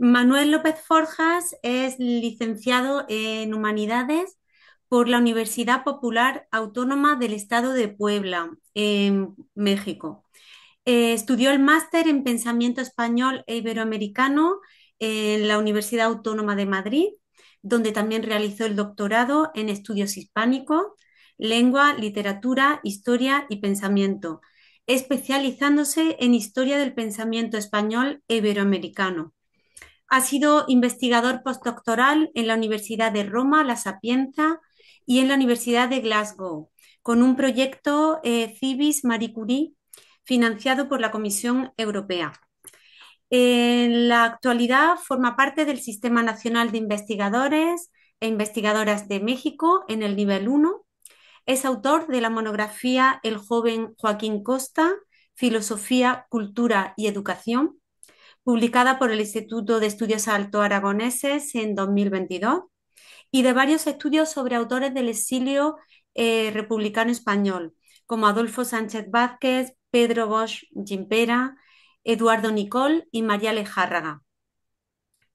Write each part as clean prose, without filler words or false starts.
Manuel López Forjas es licenciado en Humanidades por la Universidad Popular Autónoma del Estado de Puebla, en México. Estudió el máster en Pensamiento Español e Iberoamericano en la Universidad Autónoma de Madrid, donde también realizó el doctorado en Estudios Hispánicos, Lengua, Literatura, Historia y Pensamiento, especializándose en Historia del Pensamiento Español e Iberoamericano. Ha sido investigador postdoctoral en la Universidad de Roma, La Sapienza, y en la Universidad de Glasgow, con un proyecto Civis Marie Curie financiado por la Comisión Europea. En la actualidad forma parte del Sistema Nacional de Investigadores e Investigadoras de México en el nivel 1. Es autor de la monografía El joven Joaquín Costa, Filosofía, Cultura y Educación, publicada por el Instituto de Estudios Alto Aragoneses en 2022, y de varios estudios sobre autores del exilio republicano español, como Adolfo Sánchez Vázquez, Pedro Bosch Gimpera, Eduardo Nicol y María Lejárraga.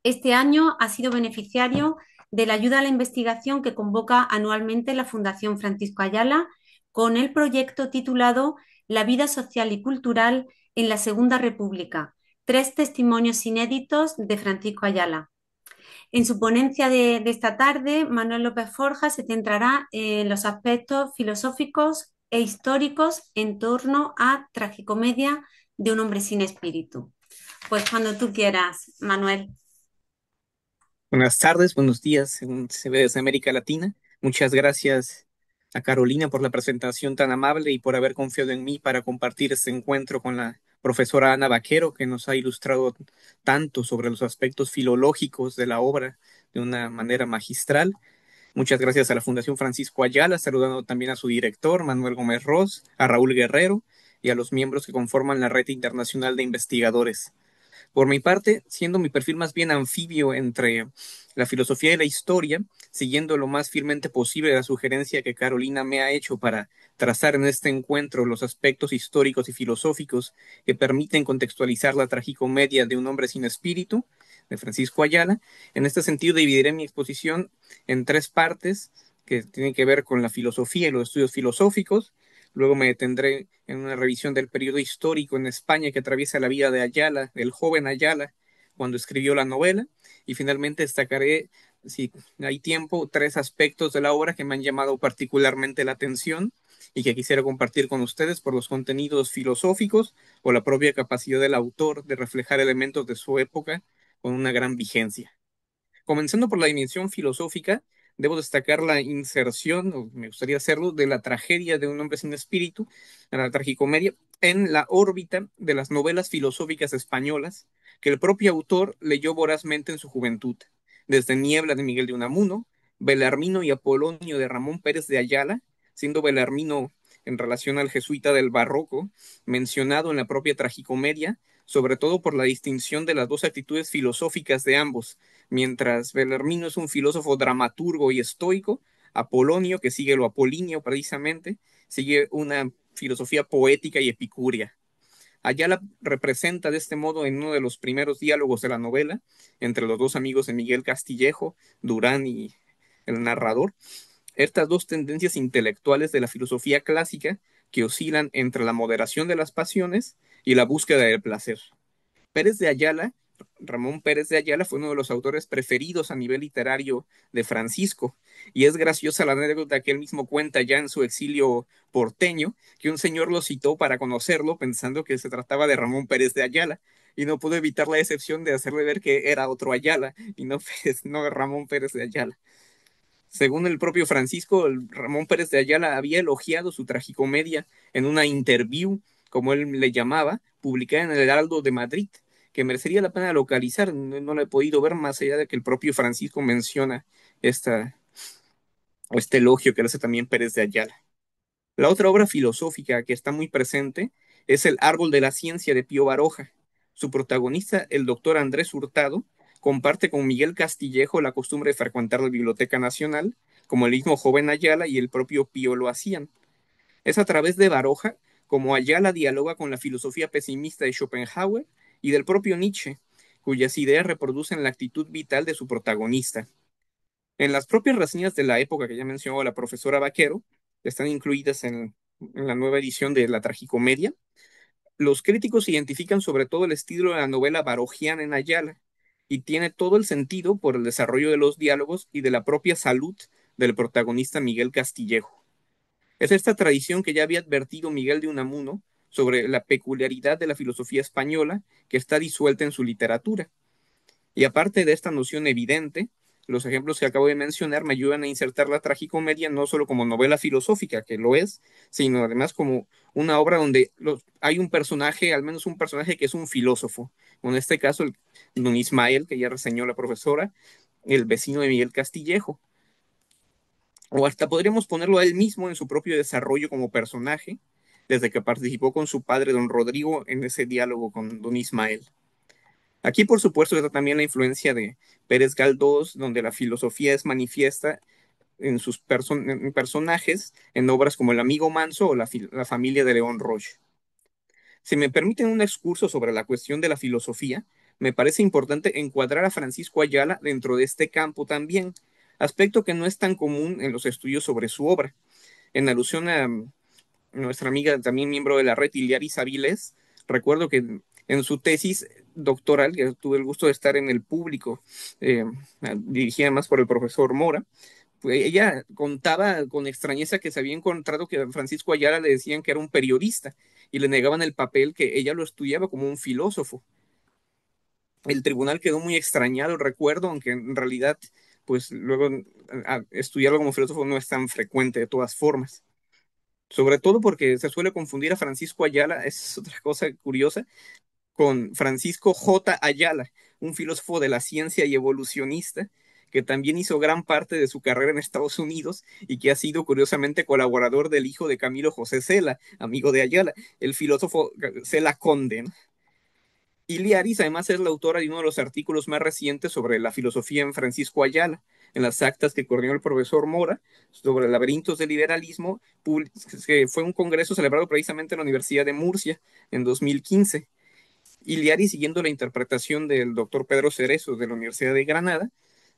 Este año ha sido beneficiario de la ayuda a la investigación que convoca anualmente la Fundación Francisco Ayala con el proyecto titulado La vida social y cultural en la Segunda República, tres testimonios inéditos de Francisco Ayala. En su ponencia de esta tarde, Manuel López Forjas se centrará en los aspectos filosóficos e históricos en torno a Tragicomedia de un hombre sin espíritu. Pues cuando tú quieras, Manuel. Buenas tardes, buenos días, según se ve desde América Latina. Muchas gracias a Carolina por la presentación tan amable y por haber confiado en mí para compartir este encuentro con la profesora Ana Vaquero, que nos ha ilustrado tanto sobre los aspectos filológicos de la obra de una manera magistral. Muchas gracias a la Fundación Francisco Ayala, saludando también a su director, Manuel Gómez Ros, a Raúl Guerrero y a los miembros que conforman la Red Internacional de Investigadores. Por mi parte, siendo mi perfil más bien anfibio entre la filosofía y la historia, siguiendo lo más fielmente posible la sugerencia que Carolina me ha hecho para trazar en este encuentro los aspectos históricos y filosóficos que permiten contextualizar la tragicomedia de un hombre sin espíritu, de Francisco Ayala. En este sentido, dividiré mi exposición en tres partes que tienen que ver con la filosofía y los estudios filosóficos. Luego me detendré en una revisión del periodo histórico en España que atraviesa la vida de Ayala, del joven Ayala, cuando escribió la novela. Y finalmente destacaré, si hay tiempo, tres aspectos de la obra que me han llamado particularmente la atención y que quisiera compartir con ustedes por los contenidos filosóficos o la propia capacidad del autor de reflejar elementos de su época con una gran vigencia. Comenzando por la dimensión filosófica, debo destacar la inserción, o me gustaría hacerlo, de la tragedia de un hombre sin espíritu, la tragicomedia, en la órbita de las novelas filosóficas españolas que el propio autor leyó vorazmente en su juventud, desde Niebla de Miguel de Unamuno, Belarmino y Apolonio de Ramón Pérez de Ayala, siendo Belarmino en relación al jesuita del barroco, mencionado en la propia tragicomedia, sobre todo por la distinción de las dos actitudes filosóficas de ambos. Mientras Belarmino es un filósofo dramaturgo y estoico, Apolonio, que sigue lo apolíneo precisamente, sigue una filosofía poética y epicúrea. Ayala representa de este modo en uno de los primeros diálogos de la novela, entre los dos amigos de Miguel Castillejo, Durán y el narrador, estas dos tendencias intelectuales de la filosofía clásica que oscilan entre la moderación de las pasiones y la búsqueda del placer. Pérez de Ayala, Ramón Pérez de Ayala fue uno de los autores preferidos a nivel literario de Francisco, y es graciosa la anécdota que él mismo cuenta ya en su exilio porteño, que un señor lo citó para conocerlo pensando que se trataba de Ramón Pérez de Ayala, y no pudo evitar la decepción de hacerle ver que era otro Ayala, y no, no Ramón Pérez de Ayala. Según el propio Francisco, Ramón Pérez de Ayala había elogiado su tragicomedia en una interview, como él le llamaba, publicada en el Heraldo de Madrid, que merecería la pena localizar. No la he podido ver más allá de que el propio Francisco menciona esta, este elogio que le hace también Pérez de Ayala. La otra obra filosófica que está muy presente es El Árbol de la Ciencia de Pío Baroja. Su protagonista, el doctor Andrés Hurtado, comparte con Miguel Castillejo la costumbre de frecuentar la Biblioteca Nacional, como el mismo joven Ayala y el propio Pío lo hacían. Es a través de Baroja como Ayala dialoga con la filosofía pesimista de Schopenhauer y del propio Nietzsche, cuyas ideas reproducen la actitud vital de su protagonista. En las propias reseñas de la época que ya mencionó la profesora Vaquero, que están incluidas en la nueva edición de la Tragicomedia, los críticos identifican sobre todo el estilo de la novela barogiana en Ayala, y tiene todo el sentido por el desarrollo de los diálogos y de la propia salud del protagonista Miguel Castillejo. Es esta tradición que ya había advertido Miguel de Unamuno sobre la peculiaridad de la filosofía española que está disuelta en su literatura. Y aparte de esta noción evidente, los ejemplos que acabo de mencionar me ayudan a insertar la tragicomedia no solo como novela filosófica, que lo es, sino además como una obra donde hay un personaje, al menos un personaje que es un filósofo. En este caso, don Ismael, que ya reseñó la profesora, el vecino de Miguel Castillejo. O hasta podríamos ponerlo a él mismo en su propio desarrollo como personaje, desde que participó con su padre, don Rodrigo, en ese diálogo con don Ismael. Aquí, por supuesto, está también la influencia de Pérez Galdós, donde la filosofía es manifiesta en sus personajes, en obras como El amigo manso o la familia de León Roche. Si me permiten un excurso sobre la cuestión de la filosofía, me parece importante encuadrar a Francisco Ayala dentro de este campo también, aspecto que no es tan común en los estudios sobre su obra. En alusión a nuestra amiga, también miembro de la red, Iliaris Avilés, recuerdo que en su tesis doctoral, que tuve el gusto de estar en el público, eh, dirigida más por el profesor Mora, pues ella contaba con extrañeza que se había encontrado que a Francisco Ayala le decían que era un periodista y le negaban el papel, que ella lo estudiaba como un filósofo. El tribunal quedó muy extrañado, recuerdo, aunque en realidad, pues luego estudiarlo como filósofo no es tan frecuente de todas formas. Sobre todo porque se suele confundir a Francisco Ayala, es otra cosa curiosa, con Francisco J. Ayala, un filósofo de la ciencia y evolucionista, que también hizo gran parte de su carrera en Estados Unidos y que ha sido curiosamente colaborador del hijo de Camilo José Cela, amigo de Ayala, el filósofo Cela Conde, ¿no? Iliaris además es la autora de uno de los artículos más recientes sobre la filosofía en Francisco Ayala, en las actas que coordinó el profesor Mora sobre laberintos del liberalismo, que fue un congreso celebrado precisamente en la Universidad de Murcia en 2015. Iliari, siguiendo la interpretación del doctor Pedro Cerezo de la Universidad de Granada,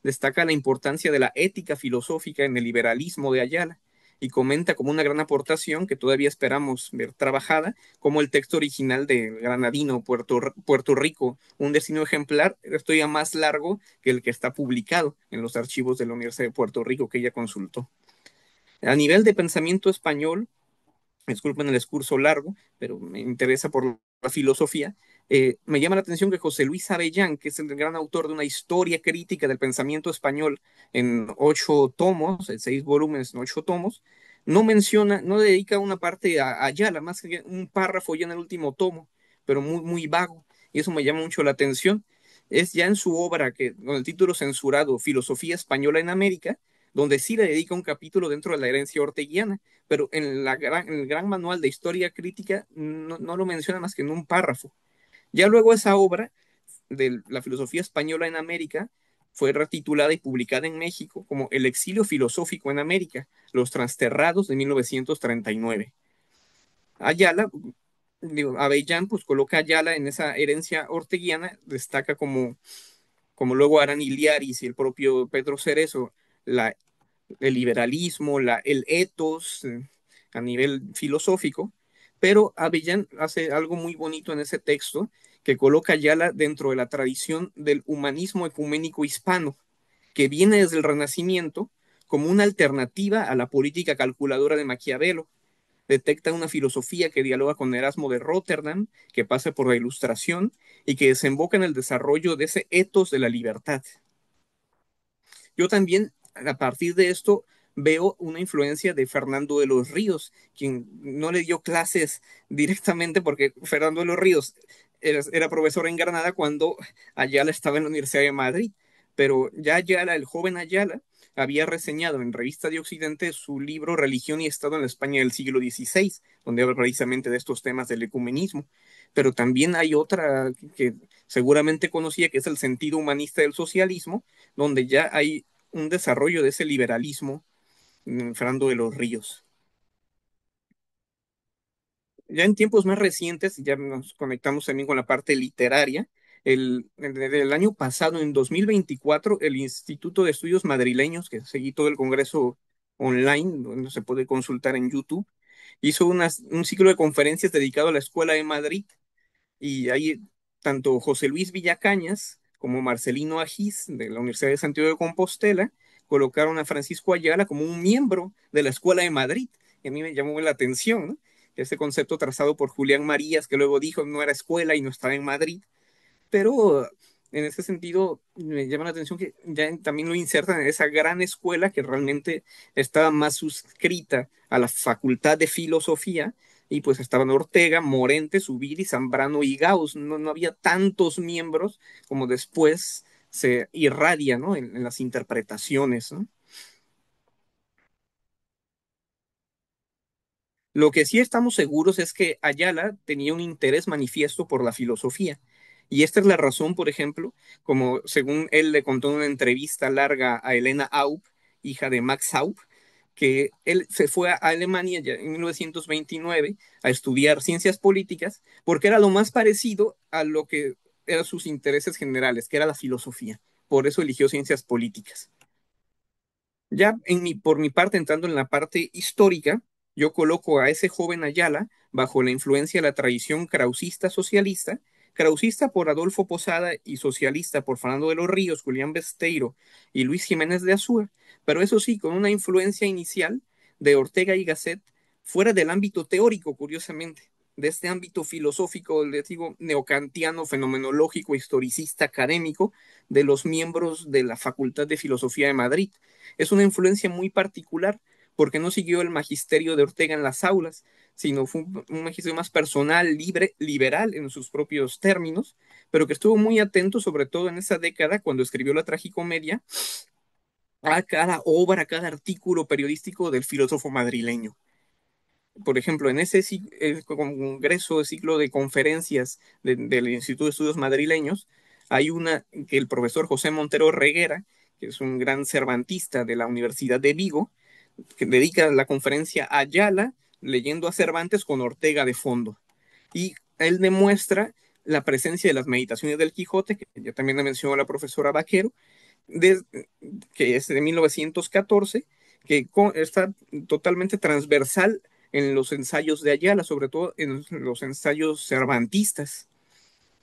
destaca la importancia de la ética filosófica en el liberalismo de Ayala y comenta como una gran aportación que todavía esperamos ver trabajada, como el texto original de Granadino, Puerto Rico, un destino ejemplar, esto ya más largo que el que está publicado en los archivos de la Universidad de Puerto Rico que ella consultó. A nivel de pensamiento español, disculpen el discurso largo, pero me interesa por la filosofía. Me llama la atención que José Luis Avellán, que es el gran autor de una historia crítica del pensamiento español en 8 tomos, en 6 volúmenes en 8 tomos, no menciona, no dedica una parte a Ayala, más que un párrafo ya en el último tomo, pero muy, muy vago, y eso me llama mucho la atención. Es ya en su obra, que, con el título censurado Filosofía Española en América, donde sí le dedica un capítulo dentro de la herencia orteguiana, pero en el gran manual de historia crítica no lo menciona más que en un párrafo. Ya luego esa obra de la filosofía española en América fue retitulada y publicada en México como El exilio filosófico en América, Los Trasterrados de 1939. Ayala, digo, Avellán, pues coloca a Ayala en esa herencia orteguiana, destaca como luego harán Iliaris y el propio Pedro Cerezo, la el liberalismo, el ethos a nivel filosófico, pero Avellán hace algo muy bonito en ese texto que coloca a Ayala dentro de la tradición del humanismo ecuménico hispano, que viene desde el Renacimiento como una alternativa a la política calculadora de Maquiavelo. Detecta una filosofía que dialoga con Erasmo de Rotterdam, que pasa por la ilustración y que desemboca en el desarrollo de ese ethos de la libertad. Yo también, a partir de esto, veo una influencia de Fernando de los Ríos, quien no le dio clases directamente porque Fernando de los Ríos era profesor en Granada cuando Ayala estaba en la Universidad de Madrid, pero ya Ayala, el joven Ayala, había reseñado en Revista de Occidente su libro Religión y Estado en la España del siglo XVI, donde habla precisamente de estos temas del ecumenismo. Pero también hay otra que seguramente conocía, que es el sentido humanista del socialismo, donde ya hay un desarrollo de ese liberalismo en Fernando de los Ríos. Ya en tiempos más recientes, ya nos conectamos también con la parte literaria, Desde el año pasado, en 2024, el Instituto de Estudios Madrileños, que seguí todo el congreso online, donde se puede consultar en YouTube, hizo un ciclo de conferencias dedicado a la Escuela de Madrid y ahí tanto José Luis Villacañas como Marcelino Agis de la Universidad de Santiago de Compostela colocaron a Francisco Ayala como un miembro de la Escuela de Madrid. Y a mí me llamó la atención, ¿no? Ese concepto trazado por Julián Marías, que luego dijo no era escuela y no estaba en Madrid, pero en ese sentido me llama la atención que ya también lo insertan en esa gran escuela que realmente estaba más suscrita a la Facultad de Filosofía y pues estaban Ortega, Morente, Zubiri, Zambrano y Gauss. No, no había tantos miembros como después se irradia, ¿no? En las interpretaciones, ¿no? Lo que sí estamos seguros es que Ayala tenía un interés manifiesto por la filosofía. Y esta es la razón, por ejemplo, como según él le contó en una entrevista larga a Elena Aup, hija de Max Aup, que él se fue a Alemania ya en 1929 a estudiar ciencias políticas porque era lo más parecido a lo que eran sus intereses generales, que era la filosofía. Por eso eligió ciencias políticas. Ya por mi parte, entrando en la parte histórica, yo coloco a ese joven Ayala bajo la influencia de la tradición krausista socialista, krausista por Adolfo Posada y socialista por Fernando de los Ríos, Julián Besteiro y Luis Jiménez de Azúa, pero eso sí, con una influencia inicial de Ortega y Gasset fuera del ámbito teórico, curiosamente, de este ámbito filosófico, les digo, neocantiano, fenomenológico, historicista, académico, de los miembros de la Facultad de Filosofía de Madrid. Es una influencia muy particular porque no siguió el magisterio de Ortega en las aulas, sino fue un magisterio más personal, libre, liberal en sus propios términos, pero que estuvo muy atento, sobre todo en esa década, cuando escribió la tragicomedia, a cada obra, a cada artículo periodístico del filósofo madrileño. Por ejemplo, en ese congreso, ciclo de conferencias del Instituto de Estudios Madrileños, hay una que el profesor José Montero Reguera, que es un gran cervantista de la Universidad de Vigo, que dedica la conferencia a Ayala, leyendo a Cervantes con Ortega de fondo. Y él demuestra la presencia de las meditaciones del Quijote, que ya también la mencionó la profesora Vaquero, de, que es de 1914, que está totalmente transversal en los ensayos de Ayala, sobre todo en los ensayos cervantistas.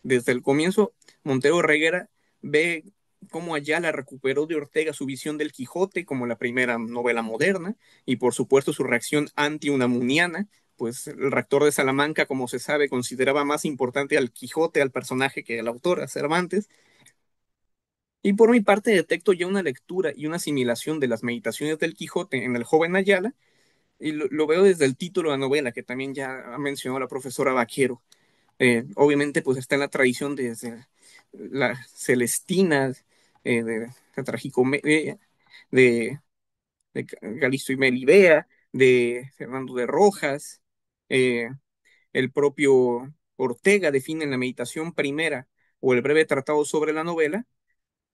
Desde el comienzo, Montero Reguera ve cómo Ayala recuperó de Ortega su visión del Quijote como la primera novela moderna y por supuesto su reacción anti-unamuniana, pues el rector de Salamanca, como se sabe, consideraba más importante al Quijote, al personaje, que al autor, a Cervantes. Y por mi parte detecto ya una lectura y una asimilación de las meditaciones del Quijote en el joven Ayala, y lo veo desde el título de la novela, que también ya ha mencionado la profesora Vaquero. Obviamente, pues está en la tradición desde la Celestina, de la tragicomedia, de, de Galisto y Melibea, de Fernando de Rojas, eh, el propio Ortega define en la meditación primera o el breve tratado sobre la novela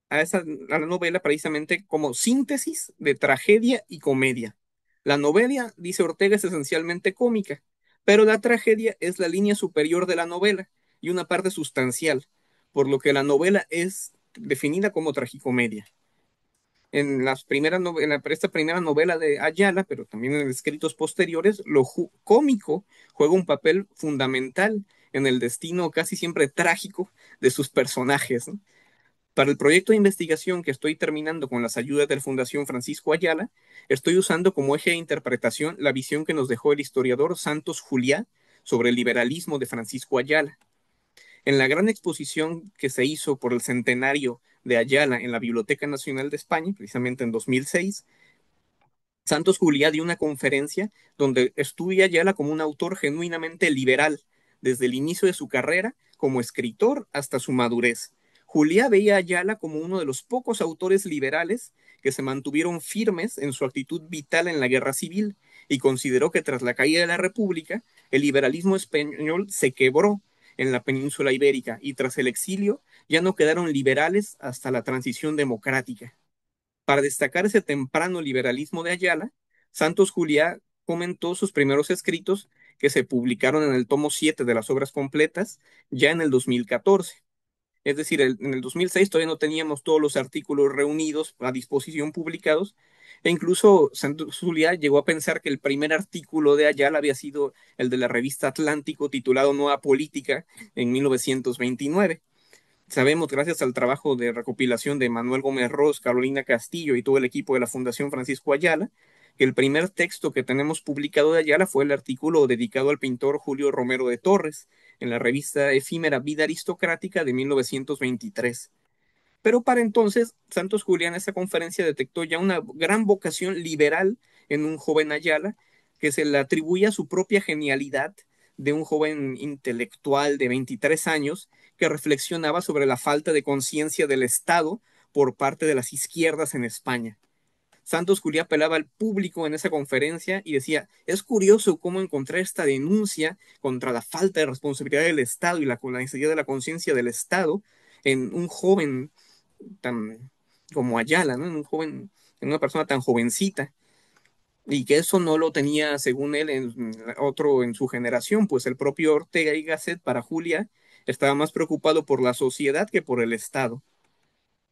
a la novela precisamente como síntesis de tragedia y comedia. La novela, dice Ortega, es esencialmente cómica, pero la tragedia es la línea superior de la novela y una parte sustancial, por lo que la novela es definida como tragicomedia. Esta primera novela de Ayala, pero también en escritos posteriores, lo cómico juega un papel fundamental en el destino casi siempre trágico de sus personajes, ¿no? Para el proyecto de investigación que estoy terminando con las ayudas de la Fundación Francisco Ayala, estoy usando como eje de interpretación la visión que nos dejó el historiador Santos Juliá sobre el liberalismo de Francisco Ayala. En la gran exposición que se hizo por el centenario de Ayala en la Biblioteca Nacional de España, precisamente en 2006, Santos Juliá dio una conferencia donde estudia a Ayala como un autor genuinamente liberal, desde el inicio de su carrera como escritor hasta su madurez. Juliá veía a Ayala como uno de los pocos autores liberales que se mantuvieron firmes en su actitud vital en la guerra civil y consideró que tras la caída de la República, el liberalismo español se quebró en la península ibérica y tras el exilio ya no quedaron liberales hasta la transición democrática. Para destacar ese temprano liberalismo de Ayala, Santos Juliá comentó sus primeros escritos que se publicaron en el tomo 7 de las obras completas ya en el 2014. Es decir, en el 2006 todavía no teníamos todos los artículos reunidos a disposición publicados, e incluso Santos Zulia llegó a pensar que el primer artículo de Ayala había sido el de la revista Atlántico titulado Nueva Política en 1929. Sabemos, gracias al trabajo de recopilación de Manuel Gómez Ros, Carolina Castillo y todo el equipo de la Fundación Francisco Ayala, que el primer texto que tenemos publicado de Ayala fue el artículo dedicado al pintor Julio Romero de Torres en la revista efímera Vida Aristocrática de 1923. Pero para entonces, Santos Julián en esa conferencia detectó ya una gran vocación liberal en un joven Ayala que se le atribuye a su propia genialidad de un joven intelectual de 23 años que reflexionaba sobre la falta de conciencia del Estado por parte de las izquierdas en España. Santos Julián apelaba al público en esa conferencia y decía, es curioso cómo encontrar esta denuncia contra la falta de responsabilidad del Estado y la necesidad de la conciencia del Estado en un joven tan como Ayala, ¿no? En un joven, en una persona tan jovencita, y que eso no lo tenía, según él, en otro en su generación, pues el propio Ortega y Gasset para Julia estaba más preocupado por la sociedad que por el Estado.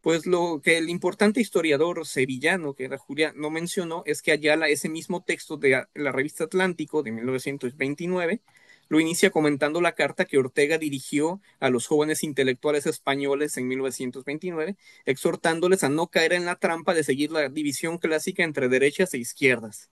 Pues lo que el importante historiador sevillano, que era Julián, no mencionó es que Ayala, ese mismo texto de la revista Atlántico de 1929, lo inicia comentando la carta que Ortega dirigió a los jóvenes intelectuales españoles en 1929, exhortándoles a no caer en la trampa de seguir la división clásica entre derechas e izquierdas.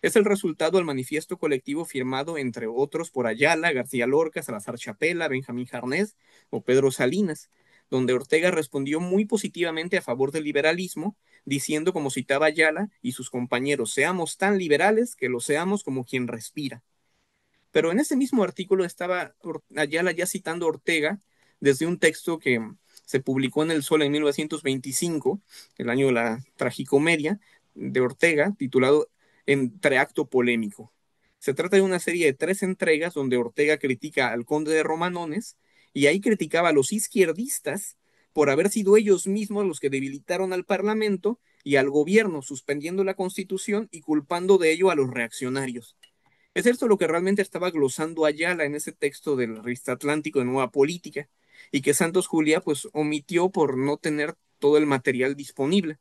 Es el resultado del manifiesto colectivo firmado, entre otros, por Ayala, García Lorca, Salazar Chapela, Benjamín Jarnés o Pedro Salinas, donde Ortega respondió muy positivamente a favor del liberalismo, diciendo, como citaba Ayala y sus compañeros, seamos tan liberales que lo seamos como quien respira. Pero en ese mismo artículo estaba Ayala ya citando a Ortega desde un texto que se publicó en El Sol en 1925, el año de la tragicomedia de Ortega, titulado Entreacto Polémico. Se trata de una serie de 3 entregas donde Ortega critica al conde de Romanones y ahí criticaba a los izquierdistas por haber sido ellos mismos los que debilitaron al Parlamento y al gobierno, suspendiendo la Constitución y culpando de ello a los reaccionarios. Es esto lo que realmente estaba glosando Ayala en ese texto de la revista Atlántico de Nueva Política, y que Santos Juliá pues omitió por no tener todo el material disponible.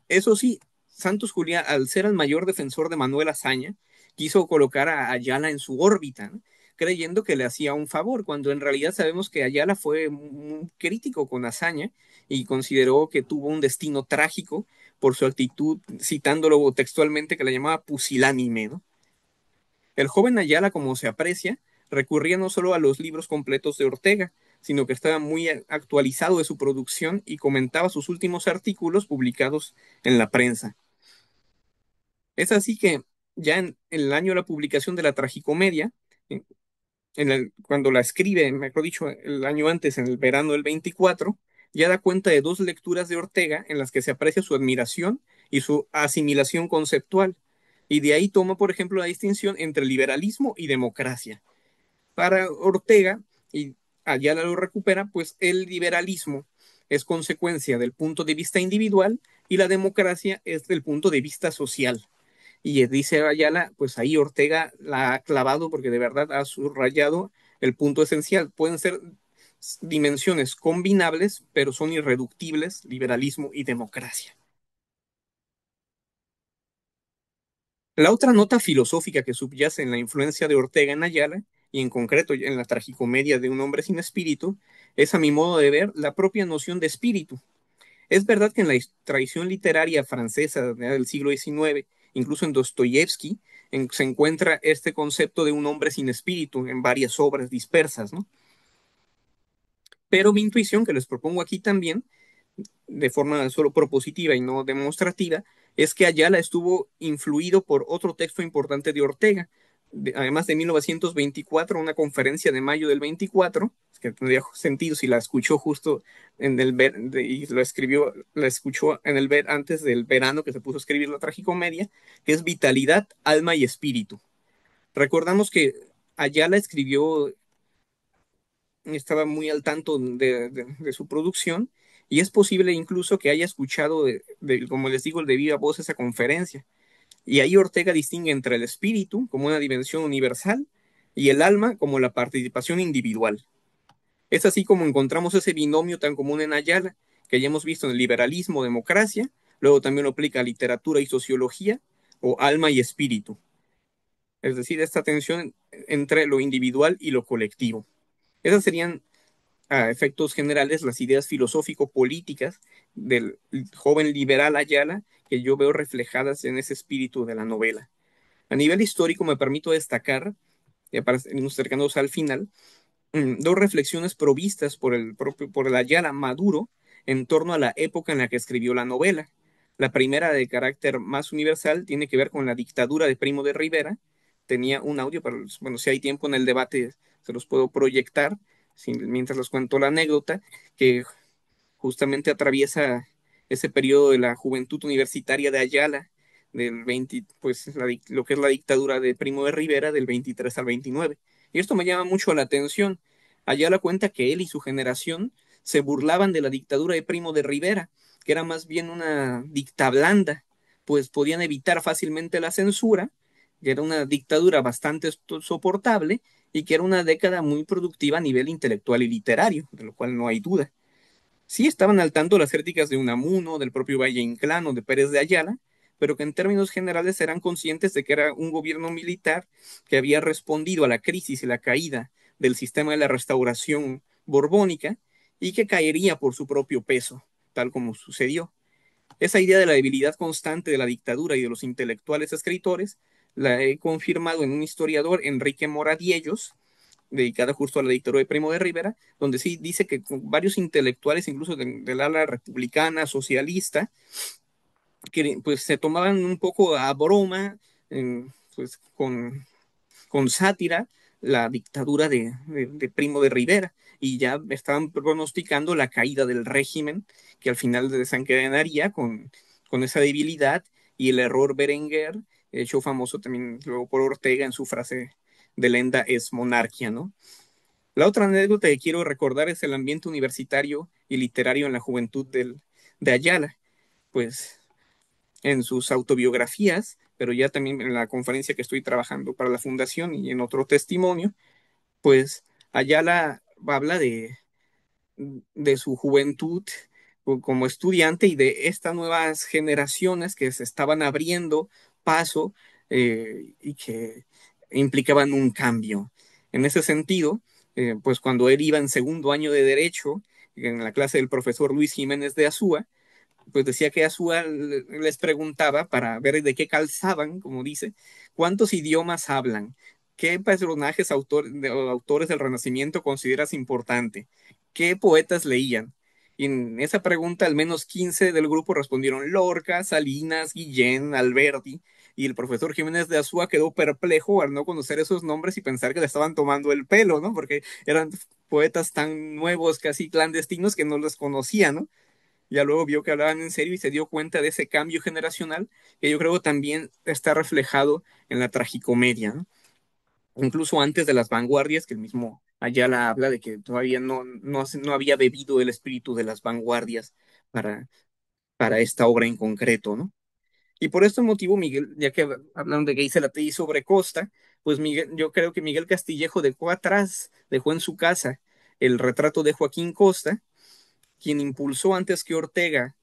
Eso sí, Santos Juliá, al ser el mayor defensor de Manuel Azaña, quiso colocar a Ayala en su órbita, ¿no? Creyendo que le hacía un favor, cuando en realidad sabemos que Ayala fue muy crítico con Azaña y consideró que tuvo un destino trágico por su actitud, citándolo textualmente, que la llamaba pusilánime, ¿no? El joven Ayala, como se aprecia, recurría no solo a los libros completos de Ortega, sino que estaba muy actualizado de su producción y comentaba sus últimos artículos publicados en la prensa. Es así que ya en el año de la publicación de la tragicomedia, cuando la escribe, mejor dicho, el año antes, en el verano del 24, ya da cuenta de 2 lecturas de Ortega en las que se aprecia su admiración y su asimilación conceptual. Y de ahí toma, por ejemplo, la distinción entre liberalismo y democracia. Para Ortega, y Ayala lo recupera, pues el liberalismo es consecuencia del punto de vista individual y la democracia es del punto de vista social. Y dice Ayala, pues ahí Ortega la ha clavado porque de verdad ha subrayado el punto esencial. Pueden ser dimensiones combinables, pero son irreductibles, liberalismo y democracia. La otra nota filosófica que subyace en la influencia de Ortega en Ayala, y en concreto en la tragicomedia de Un hombre sin espíritu, es a mi modo de ver la propia noción de espíritu. Es verdad que en la tradición literaria francesa del siglo XIX, incluso en Dostoyevsky, se encuentra este concepto de un hombre sin espíritu en varias obras dispersas, ¿no? Pero mi intuición, que les propongo aquí también, de forma solo propositiva y no demostrativa, es que Ayala estuvo influido por otro texto importante de Ortega, además de 1924, una conferencia de mayo del 24, que tendría sentido si la escuchó justo en el y lo escribió, la escuchó en el antes del verano que se puso a escribir la tragicomedia, que es Vitalidad, Alma y Espíritu. Recordamos que Ayala escribió, estaba muy al tanto de su producción, y es posible incluso que haya escuchado, como les digo, de viva voz esa conferencia. Y ahí Ortega distingue entre el espíritu como una dimensión universal y el alma como la participación individual. Es así como encontramos ese binomio tan común en Ayala, que ya hemos visto en el liberalismo, democracia, luego también lo aplica a literatura y sociología, o alma y espíritu. Es decir, esta tensión entre lo individual y lo colectivo. Esas serían, a efectos generales, las ideas filosófico-políticas del joven liberal Ayala que yo veo reflejadas en ese espíritu de la novela. A nivel histórico me permito destacar, ya para irnos acercándonos al final, dos reflexiones provistas por el Ayala Maduro en torno a la época en la que escribió la novela. La primera, de carácter más universal, tiene que ver con la dictadura de Primo de Rivera. Tenía un audio, pero bueno, si hay tiempo en el debate se los puedo proyectar mientras les cuento la anécdota, que justamente atraviesa ese periodo de la juventud universitaria de Ayala, del 20, pues lo que es la dictadura de Primo de Rivera, del 23 al 29. Y esto me llama mucho la atención. Ayala cuenta que él y su generación se burlaban de la dictadura de Primo de Rivera, que era más bien una dicta blanda, pues podían evitar fácilmente la censura, que era una dictadura bastante soportable y que era una década muy productiva a nivel intelectual y literario, de lo cual no hay duda. Sí estaban al tanto las críticas de Unamuno, del propio Valle Inclán o de Pérez de Ayala, pero que en términos generales eran conscientes de que era un gobierno militar que había respondido a la crisis y la caída del sistema de la restauración borbónica y que caería por su propio peso, tal como sucedió. Esa idea de la debilidad constante de la dictadura y de los intelectuales escritores la he confirmado en un historiador, Enrique Moradiellos, dedicada justo a la dictadura de Primo de Rivera, donde sí dice que varios intelectuales, incluso del ala republicana, socialista, que pues se tomaban un poco a broma, pues con sátira, la dictadura de Primo de Rivera, y ya estaban pronosticando la caída del régimen, que al final desencadenaría con esa debilidad y el error Berenguer, hecho famoso también luego por Ortega en su frase de lenda es monarquía, ¿no? La otra anécdota que quiero recordar es el ambiente universitario y literario en la juventud de Ayala, pues en sus autobiografías, pero ya también en la conferencia que estoy trabajando para la fundación y en otro testimonio, pues Ayala habla de su juventud como estudiante y de estas nuevas generaciones que se estaban abriendo paso y que implicaban un cambio. En ese sentido, pues cuando él iba en segundo año de Derecho, en la clase del profesor Luis Jiménez de Azúa, pues decía que Azúa les preguntaba para ver de qué calzaban, como dice, cuántos idiomas hablan, qué personajes autores del Renacimiento consideras importante, qué poetas leían. Y en esa pregunta, al menos 15 del grupo respondieron Lorca, Salinas, Guillén, Alberti, y el profesor Jiménez de Azúa quedó perplejo al no conocer esos nombres y pensar que le estaban tomando el pelo, ¿no? Porque eran poetas tan nuevos, casi clandestinos, que no los conocía, ¿no? Ya luego vio que hablaban en serio y se dio cuenta de ese cambio generacional que yo creo también está reflejado en la tragicomedia, ¿no? Incluso antes de las vanguardias, que el mismo Ayala habla de que todavía no había bebido el espíritu de las vanguardias para, para esta obra en concreto, ¿no? Y por este motivo, Miguel, ya que hablaron de Geisel Atei sobre Costa, pues Miguel, yo creo que Miguel Castillejo dejó atrás, dejó en su casa el retrato de Joaquín Costa, quien impulsó antes que Ortega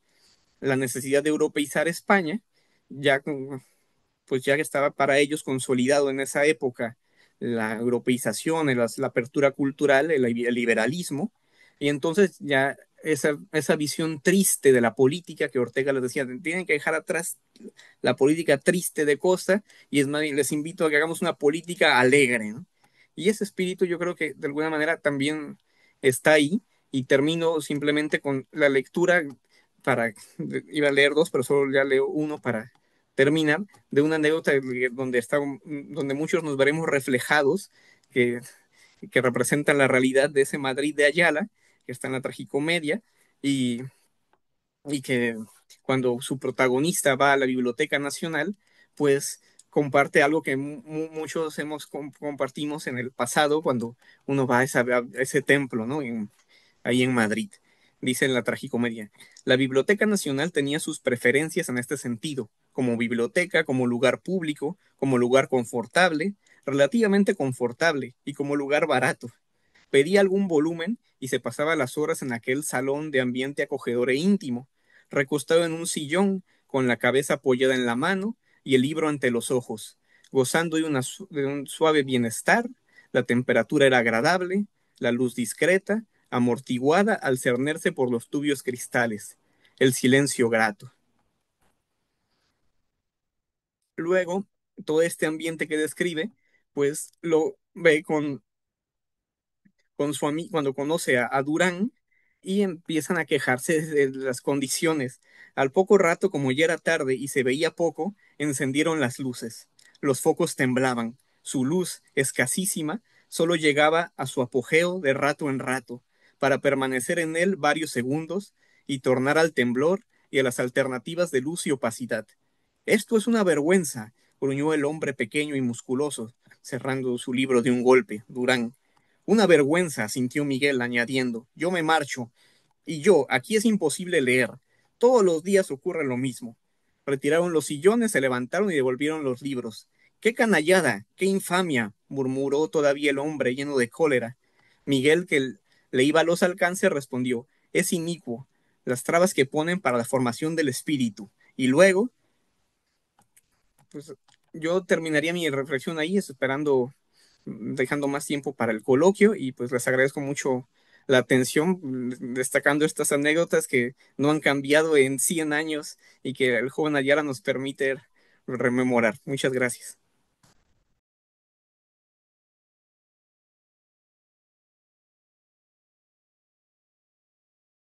la necesidad de europeizar España, ya, pues ya estaba para ellos consolidado en esa época la europeización, la apertura cultural, el liberalismo, y entonces ya esa visión triste de la política que Ortega les decía, tienen que dejar atrás la política triste de Costa, y es más, les invito a que hagamos una política alegre, ¿no? Y ese espíritu yo creo que de alguna manera también está ahí, y termino simplemente con la lectura para, iba a leer dos, pero solo ya leo uno para terminar, de una anécdota donde muchos nos veremos reflejados, que, que representan la realidad de ese Madrid de Ayala, que está en la tragicomedia, y, y que cuando su protagonista va a la Biblioteca Nacional, pues comparte algo que muchos compartimos en el pasado cuando uno va a ese templo, ¿no? Ahí en Madrid. Dice en la tragicomedia, la Biblioteca Nacional tenía sus preferencias en este sentido, como biblioteca, como lugar público, como lugar confortable, relativamente confortable y como lugar barato. Pedía algún volumen y se pasaba las horas en aquel salón de ambiente acogedor e íntimo, recostado en un sillón, con la cabeza apoyada en la mano y el libro ante los ojos, gozando de un suave bienestar. La temperatura era agradable, la luz discreta, amortiguada al cernerse por los turbios cristales, el silencio grato. Luego, todo este ambiente que describe, pues lo ve con su amigo cuando conoce a Durán y empiezan a quejarse de las condiciones. Al poco rato, como ya era tarde y se veía poco, encendieron las luces. Los focos temblaban. Su luz, escasísima, solo llegaba a su apogeo de rato en rato, para permanecer en él varios segundos y tornar al temblor y a las alternativas de luz y opacidad. Esto es una vergüenza, gruñó el hombre pequeño y musculoso, cerrando su libro de un golpe. Durán. Una vergüenza, sintió Miguel, añadiendo, yo me marcho. Y yo, aquí es imposible leer. Todos los días ocurre lo mismo. Retiraron los sillones, se levantaron y devolvieron los libros. ¡Qué canallada! ¡Qué infamia! Murmuró todavía el hombre, lleno de cólera. Miguel, que le iba a los alcances, respondió, es inicuo, las trabas que ponen para la formación del espíritu. Y luego, pues yo terminaría mi reflexión ahí, esperando, dejando más tiempo para el coloquio y pues les agradezco mucho la atención, destacando estas anécdotas que no han cambiado en 100 años y que el joven Ayala nos permite rememorar. Muchas gracias.